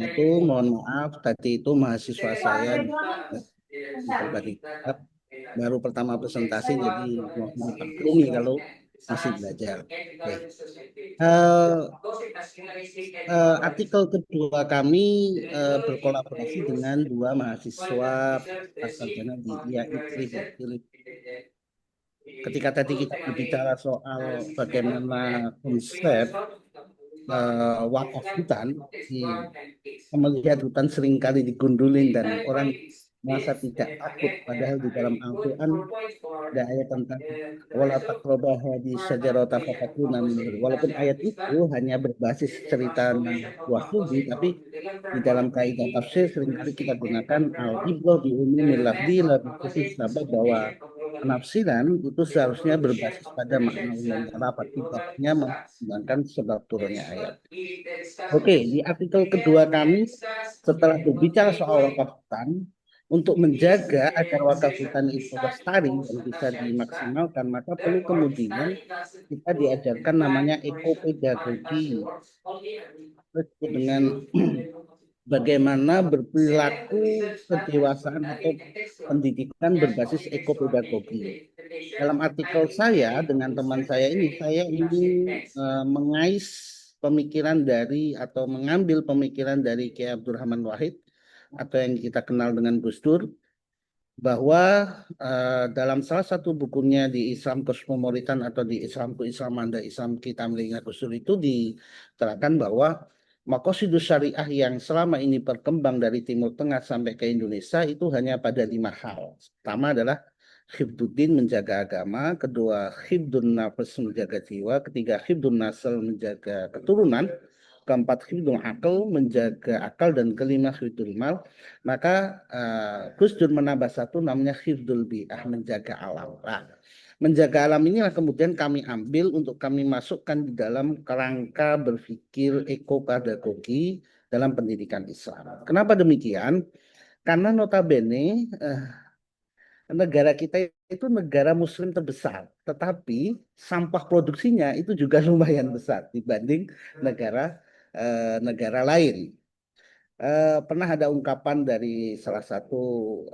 itu mohon maaf tadi itu mahasiswa saya pribadi baru pertama presentasi jadi mohon dimaklumi kalau masih belajar. Oke. Eh, Artikel kedua kami berkolaborasi dengan dua mahasiswa sarjana di IAIN. Ketika tadi kita berbicara soal bagaimana konsep wakaf hutan, di melihat hutan seringkali digundulin dan orang merasa tidak takut, padahal di dalam Al-Quran ada ayat tentang wala taqrabaha di syajarata fatakuna minhu. Walaupun ayat itu hanya berbasis cerita Wahudi, tapi di dalam kaidah tafsir seringkali kita gunakan al-ibrah bi umumil lafzi la bi khusus sabab, bahwa penafsiran itu seharusnya berbasis pada makna umum lafaz, tidak hanya menggunakan sebab turunnya ayat. Oke, di artikel kedua kami setelah berbicara soal wakaf hutan, untuk menjaga agar wakaf hutan itu lestari dan bisa dimaksimalkan, maka perlu kemudian kita diajarkan namanya ekopedagogi, dengan bagaimana berperilaku kedewasaan atau pendidikan berbasis ekopedagogi. Dalam artikel saya dengan teman saya ini, saya ingin mengais pemikiran dari atau mengambil pemikiran dari Kiai Abdurrahman Wahid atau yang kita kenal dengan Gus Dur, bahwa dalam salah satu bukunya di Islam Kosmopolitan atau di Islamku Islam Anda Islam Kita Miliknya Gus Dur itu diterangkan bahwa makosidus syariah yang selama ini berkembang dari Timur Tengah sampai ke Indonesia itu hanya pada 5 hal. Pertama adalah hifduddin, menjaga agama, kedua hifdun nafas, menjaga jiwa, ketiga hifdun nasl, menjaga keturunan, keempat hifdul akal, menjaga akal, dan kelima hifdul mal. Maka Gus Dur menambah satu namanya hifdul bi'ah, menjaga alam. Nah, menjaga alam inilah kemudian kami ambil untuk kami masukkan di dalam kerangka berpikir ekopedagogi dalam pendidikan Islam. Kenapa demikian? Karena notabene negara kita itu negara muslim terbesar, tetapi sampah produksinya itu juga lumayan besar dibanding negara negara lain. Pernah ada ungkapan dari salah satu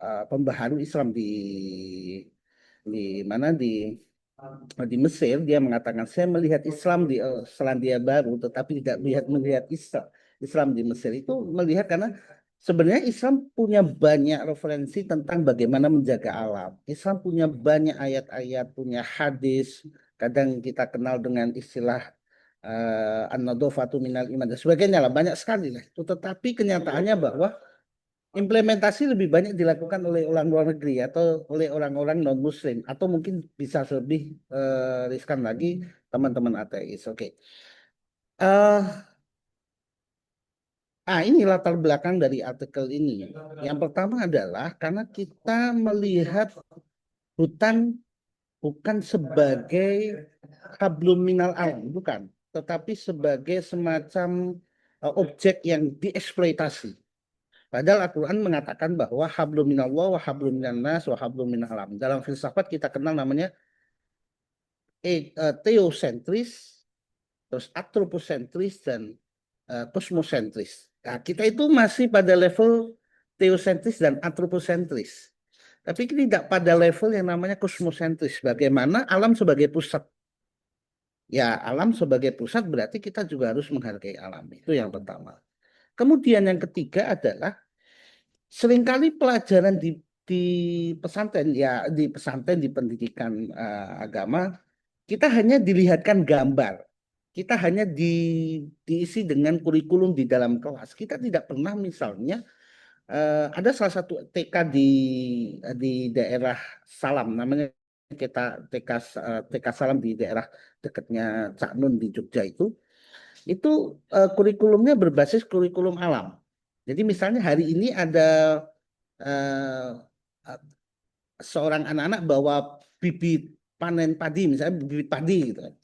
pembaharu Islam di mana di Mesir, dia mengatakan saya melihat Islam di Selandia Baru tetapi tidak melihat Islam di Mesir. Itu melihat karena sebenarnya Islam punya banyak referensi tentang bagaimana menjaga alam. Islam punya banyak ayat-ayat, punya hadis, kadang kita kenal dengan istilah an-nadhafatu minal iman dan sebagainya lah, banyak sekali lah itu. Tetapi kenyataannya bahwa implementasi lebih banyak dilakukan oleh orang luar negeri atau oleh orang-orang non muslim, atau mungkin bisa lebih riskan lagi teman-teman ateis. Oke. Ini latar belakang dari artikel ini. Yang pertama adalah karena kita melihat hutan bukan sebagai hablum minal alam, bukan, tetapi sebagai semacam objek yang dieksploitasi. Padahal Al-Quran mengatakan bahwa hablum minallah wa hablum minannas wa hablum minal alam. Dalam filsafat kita kenal namanya teosentris, terus antroposentris, dan kosmosentris. Nah, kita itu masih pada level teosentris dan antroposentris. Tapi tidak pada level yang namanya kosmosentris. Bagaimana alam sebagai pusat. Ya, alam sebagai pusat berarti kita juga harus menghargai alam. Itu yang pertama. Kemudian yang ketiga adalah seringkali pelajaran di pesantren, ya di pesantren, di pendidikan agama, kita hanya dilihatkan gambar. Kita hanya diisi dengan kurikulum di dalam kelas. Kita tidak pernah misalnya ada salah satu TK di daerah Salam, namanya kita TK Salam di daerah dekatnya Cak Nun di Jogja itu kurikulumnya berbasis kurikulum alam. Jadi misalnya hari ini ada eh, seorang anak-anak bawa bibit panen padi, misalnya bibit padi gitu kan.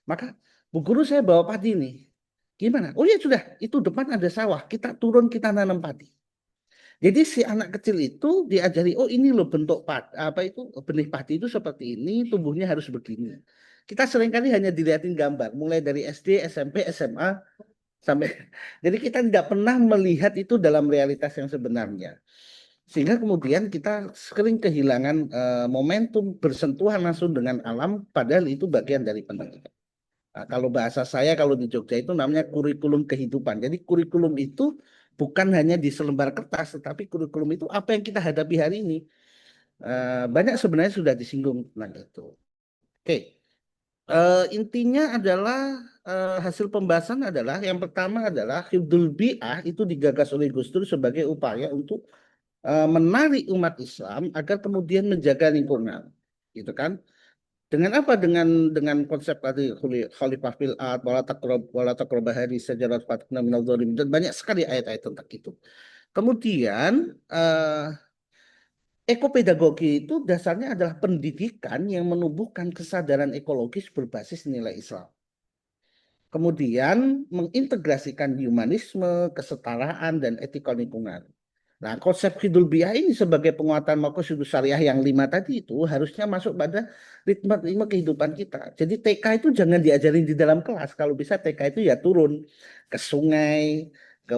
Maka bu guru saya bawa padi nih. Gimana? Oh ya sudah, itu depan ada sawah. Kita turun kita nanam padi. Jadi si anak kecil itu diajari, oh ini loh bentuk apa itu benih padi itu seperti ini, tumbuhnya harus begini. Kita seringkali hanya dilihatin gambar, mulai dari SD, SMP, SMA, sampai jadi kita tidak pernah melihat itu dalam realitas yang sebenarnya. Sehingga kemudian kita sering kehilangan momentum bersentuhan langsung dengan alam, padahal itu bagian dari pendidikan. Nah, kalau bahasa saya kalau di Jogja itu namanya kurikulum kehidupan. Jadi kurikulum itu bukan hanya di selembar kertas, tetapi kurikulum itu apa yang kita hadapi hari ini. Banyak sebenarnya sudah disinggung tentang itu. Oke, intinya adalah hasil pembahasan adalah yang pertama adalah Hifdzul Bi'ah itu digagas oleh Gus Dur sebagai upaya untuk menarik umat Islam agar kemudian menjaga lingkungan, gitu kan? Dengan apa? Dengan konsep tadi Khalifah fil ard, wala taqrab hadhihi syajarah fatakuna minadh dhalimin, dan banyak sekali ayat-ayat tentang itu. Kemudian ekopedagogi itu dasarnya adalah pendidikan yang menumbuhkan kesadaran ekologis berbasis nilai Islam. Kemudian mengintegrasikan humanisme, kesetaraan, dan etika lingkungan. Nah, konsep Hidul Biah ini sebagai penguatan Maqasidus Syariah yang 5 tadi itu harusnya masuk pada ritme kehidupan kita. Jadi TK itu jangan diajarin di dalam kelas. Kalau bisa TK itu ya turun ke sungai, ke,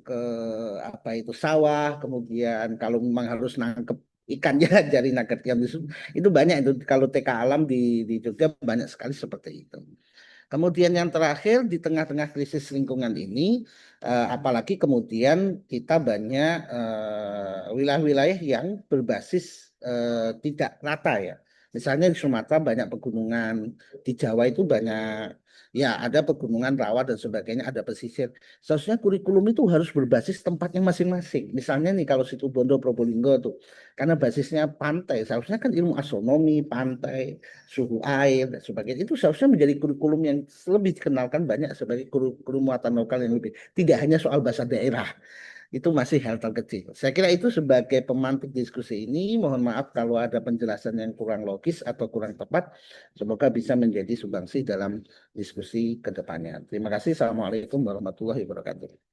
ke apa itu sawah, kemudian kalau memang harus nangkep ikan ya jari nugget yang itu banyak itu kalau TK alam di Jogja banyak sekali seperti itu. Kemudian yang terakhir di tengah-tengah krisis lingkungan ini, apalagi kemudian kita banyak wilayah-wilayah yang berbasis tidak rata ya. Misalnya di Sumatera banyak pegunungan, di Jawa itu banyak ya ada pegunungan rawa dan sebagainya, ada pesisir. Seharusnya kurikulum itu harus berbasis tempatnya masing-masing. Misalnya nih kalau situ Bondo Probolinggo tuh, karena basisnya pantai, seharusnya kan ilmu astronomi, pantai, suhu air dan sebagainya itu seharusnya menjadi kurikulum yang lebih dikenalkan banyak sebagai kurikulum muatan lokal yang lebih tidak hanya soal bahasa daerah itu masih hal terkecil. Saya kira itu sebagai pemantik diskusi ini. Mohon maaf kalau ada penjelasan yang kurang logis atau kurang tepat. Semoga bisa menjadi sumbangsi dalam diskusi ke depannya. Terima kasih. Assalamualaikum warahmatullahi wabarakatuh.